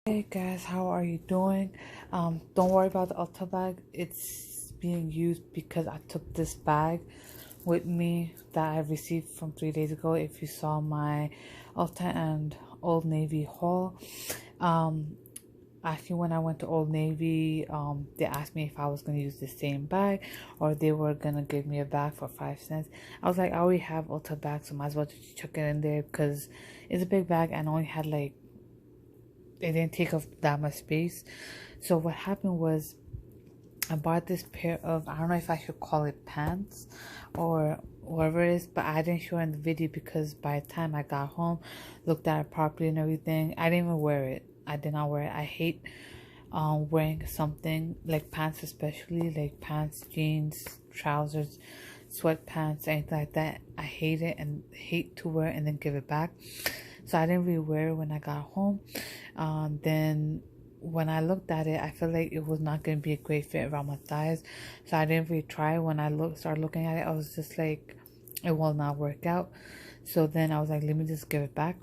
Hey guys, how are you doing? Don't worry about the Ulta bag. It's being used because I took this bag with me that I received from 3 days ago. If you saw my Ulta and Old Navy haul, um, actually when I went to Old Navy, they asked me if I was gonna use the same bag or they were gonna give me a bag for 5 cents. I was like, I already have Ulta bags, so might as well just chuck it in there because it's a big bag and I only had like it didn't take up that much space. So what happened was I bought this pair of, I don't know if I should call it pants or whatever it is, but I didn't show it in the video because by the time I got home, looked at it properly and everything, I didn't even wear it. I did not wear it. I hate wearing something like pants, especially like pants, jeans, trousers, sweatpants, anything like that. I hate it and hate to wear it and then give it back. So I didn't really wear it when I got home. Then when I looked at it, I felt like it was not going to be a great fit around my thighs. So I didn't really try. When I started looking at it, I was just like, it will not work out. So then I was like, let me just give it back.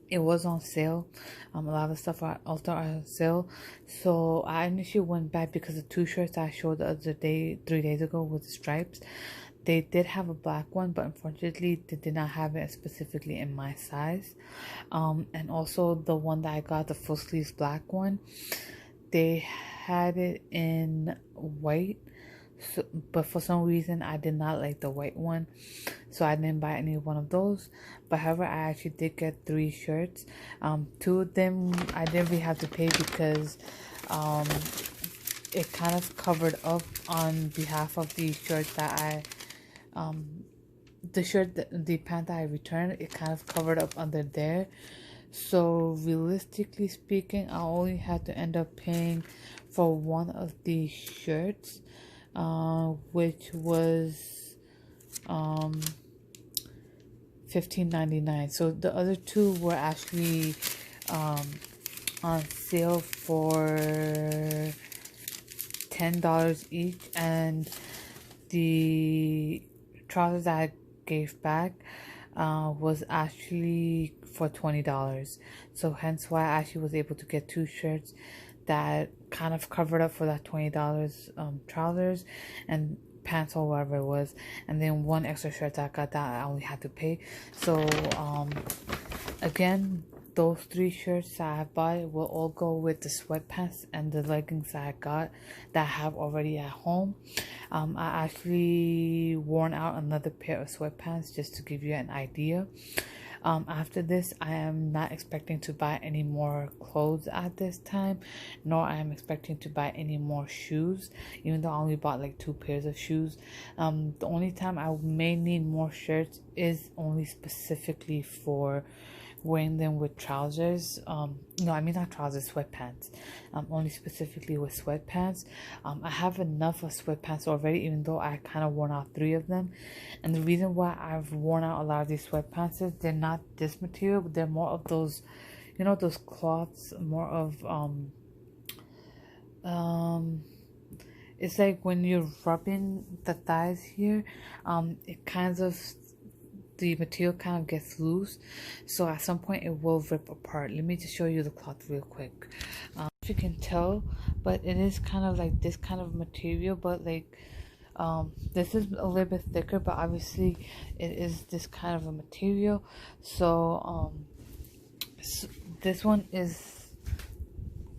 It was on sale. A lot of stuff are also on sale. So I initially went back because the two shirts I showed the other day, 3 days ago, with the stripes. They did have a black one, but unfortunately they did not have it specifically in my size. And also the one that I got, the full sleeves black one, they had it in white. So, but for some reason I did not like the white one, so I didn't buy any one of those. But however, I actually did get 3 shirts. Two of them I didn't really have to pay because um it kind of covered up on behalf of the shirt that I the shirt the pant that I returned. It kind of covered up under there, so realistically speaking I only had to end up paying for one of the shirts, which was um $15.99. So the other two were actually um on sale for $10 each, and the trousers that I gave back was actually for $20. So hence why I actually was able to get 2 shirts that kind of covered up for that $20 trousers and pants or whatever it was, and then one extra shirt that I got that I only had to pay. So again, those 3 shirts that I have bought will all go with the sweatpants and the leggings that I got that I have already at home. I actually worn out another pair of sweatpants just to give you an idea. After this, I am not expecting to buy any more clothes at this time, nor I am expecting to buy any more shoes, even though I only bought like 2 pairs of shoes. The only time I may need more shirts is only specifically for wearing them with trousers. No, I mean not trousers, sweatpants. Only specifically with sweatpants. I have enough of sweatpants already, even though I kind of worn out 3 of them. And the reason why I've worn out a lot of these sweatpants is they're not this material, but they're more of those, those cloths, more of it's like when you're rubbing the thighs here, it kind of, the material kind of gets loose, so at some point it will rip apart. Let me just show you the cloth real quick. If you can tell, but it is kind of like this kind of material, but like this is a little bit thicker, but obviously it is this kind of a material. So this one is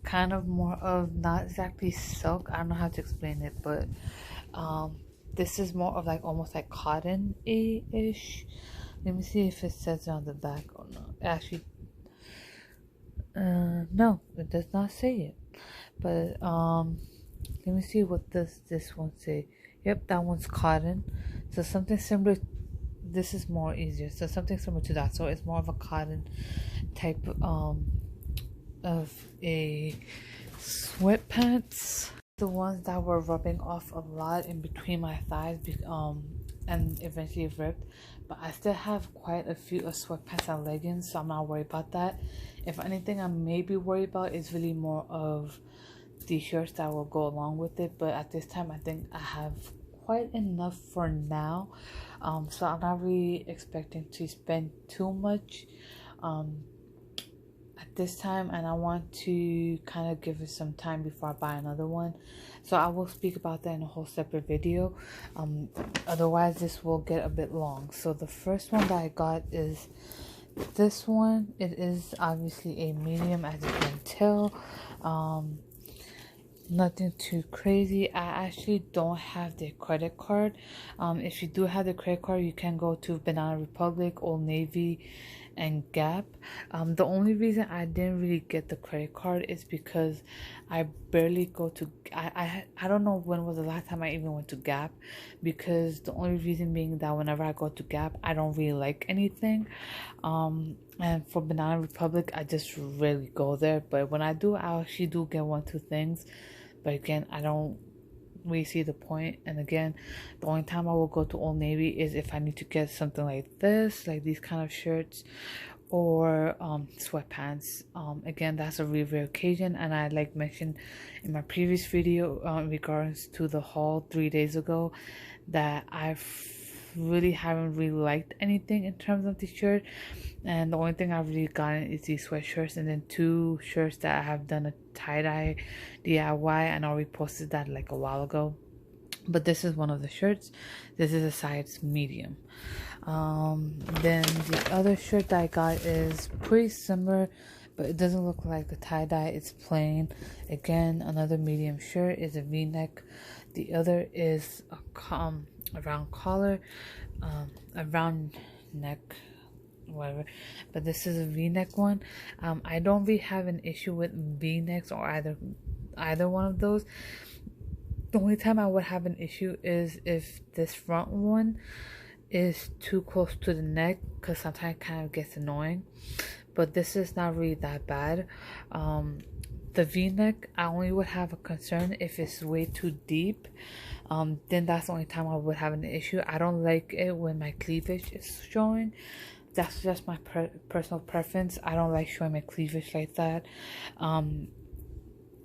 kind of more of, not exactly silk, I don't know how to explain it, but this is more of like almost like cotton-ish. Let me see if it says it on the back or not. Actually, no, it does not say it. But let me see what does this one say. Yep, that one's cotton. So something similar. This is more easier. So something similar to that. So it's more of a cotton type of a sweatpants. The ones that were rubbing off a lot in between my thighs, and eventually ripped. But I still have quite a few of sweatpants and leggings, so I'm not worried about that. If anything, I may be worried about is really more of the shirts that will go along with it. But at this time, I think I have quite enough for now. So I'm not really expecting to spend too much. At this time, and I want to kind of give it some time before I buy another one. So I will speak about that in a whole separate video. Otherwise this will get a bit long. So the first one that I got is this one. It is obviously a medium, as you can tell. Nothing too crazy. I actually don't have the credit card. If you do have the credit card, you can go to Banana Republic, Old Navy, and Gap. The only reason I didn't really get the credit card is because I barely go to I don't know when was the last time I even went to Gap, because the only reason being that whenever I go to Gap, I don't really like anything. And for Banana Republic, I just rarely go there, but when I do, I actually do get 1-2 things. But again, I don't really see the point. And again, the only time I will go to Old Navy is if I need to get something like this, like these kind of shirts, or sweatpants. Again, that's a really rare occasion, and I like mentioned in my previous video in regards to the haul 3 days ago that really haven't really liked anything in terms of the shirt, and the only thing I've really gotten is these sweatshirts, and then 2 shirts that I have done a tie-dye DIY, and I already posted that like a while ago. But this is one of the shirts. This is a size medium. Then the other shirt that I got is pretty similar, but it doesn't look like the tie-dye. It's plain. Again, another medium shirt. Is a v-neck. The other is a round collar, a round neck, whatever, but this is a v-neck one. I don't really have an issue with v-necks or either one of those. The only time I would have an issue is if this front one is too close to the neck, because sometimes it kind of gets annoying, but this is not really that bad. The v-neck, I only would have a concern if it's way too deep. Then that's the only time I would have an issue. I don't like it when my cleavage is showing. That's just my personal preference. I don't like showing my cleavage like that.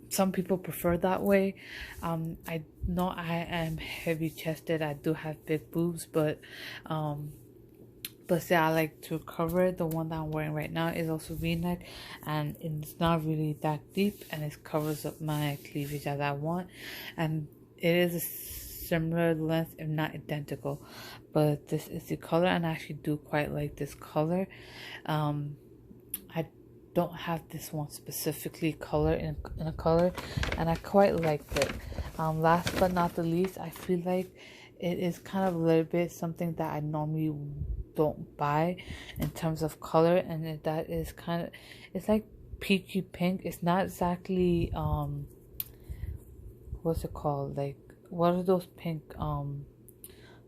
Some people prefer that way. I know I am heavy chested. I do have big boobs, but say I like to cover it. The one that I'm wearing right now is also v-neck, and it's not really that deep, and it covers up my cleavage as I want, and it is a similar length, if not identical. But this is the color, and I actually do quite like this color. I don't have this one specifically color in a color, and I quite liked it. Last but not the least, I feel like it is kind of a little bit something that I normally don't buy in terms of color, and that is kind of, it's like peachy pink. It's not exactly what's it called, like what are those pink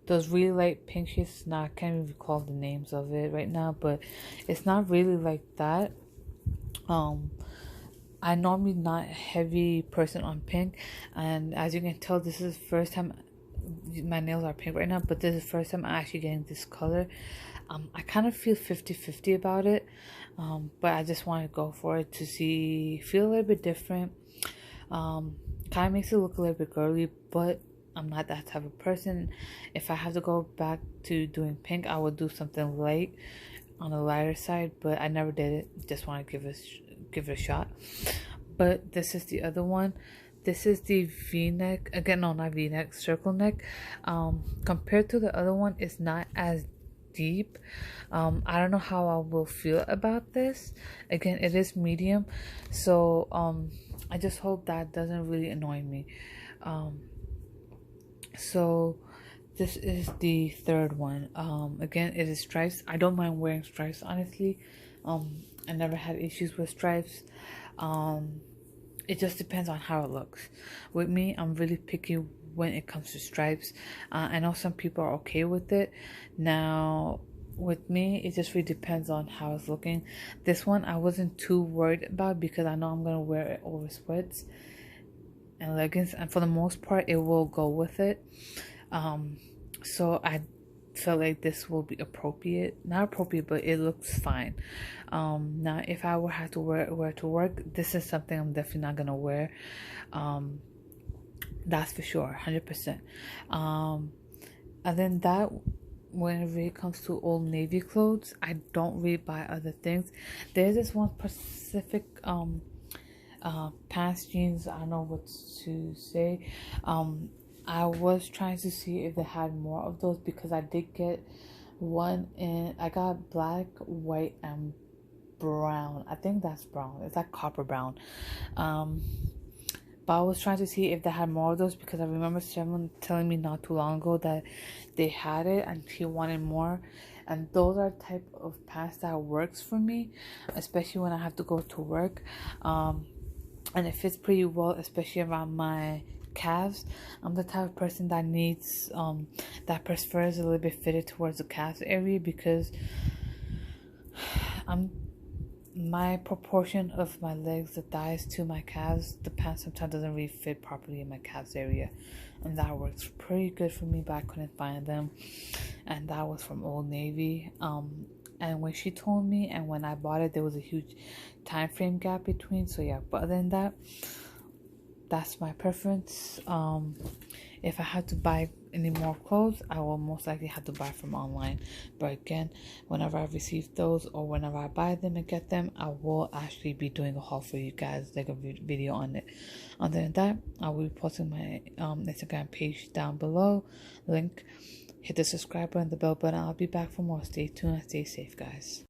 those really light pink shades. Now I can't even recall the names of it right now, but it's not really like that. I normally not a heavy person on pink, and as you can tell, this is the first time my nails are pink right now, but this is the first time I'm actually getting this color. I kind of feel 50-50 about it, but I just want to go for it to feel a little bit different. Kind of makes it look a little bit girly, but I'm not that type of person. If I have to go back to doing pink, I would do something light, on the lighter side, but I never did it. Just want to give it a shot. But this is the other one. This is the v-neck. Again, no, not v-neck, circle neck. Compared to the other one, it's not as deep. I don't know how I will feel about this. Again, it is medium, so I just hope that doesn't really annoy me. So this is the third one. Again, it is stripes. I don't mind wearing stripes, honestly. I never had issues with stripes. It just depends on how it looks. With me, I'm really picky when it comes to stripes. I know some people are okay with it. Now, with me, it just really depends on how it's looking. This one, I wasn't too worried about because I know I'm going to wear it over sweats and leggings. And for the most part, it will go with it. So I felt like this will be appropriate. Not appropriate, but it looks fine. Now, if I would have to wear to work, this is something I'm definitely not going to wear. That's for sure, 100%. Other than that, whenever it comes to Old Navy clothes, I don't really buy other things. There's this one specific pants, jeans, I don't know what to say. I was trying to see if they had more of those because I did get one in, I got black, white, and brown. I think that's brown. It's like copper brown. Um, but I was trying to see if they had more of those because I remember someone telling me not too long ago that they had it and he wanted more. And those are type of pants that works for me, especially when I have to go to work. And it fits pretty well, especially around my calves. I'm the type of person that needs that prefers a little bit fitted towards the calves area because I'm my proportion of my legs, the thighs to my calves, the pants sometimes doesn't really fit properly in my calves area, and that works pretty good for me, but I couldn't find them, and that was from Old Navy. And when she told me and when I bought it, there was a huge time frame gap between, so yeah. But other than that, that's my preference. If I have to buy any more clothes, I will most likely have to buy from online. But again, whenever I receive those or whenever I buy them and get them, I will actually be doing a haul for you guys, like a video on it. Other than that, I will be posting my Instagram page down below. Link. Hit the subscribe button, the bell button. I'll be back for more. Stay tuned and stay safe, guys.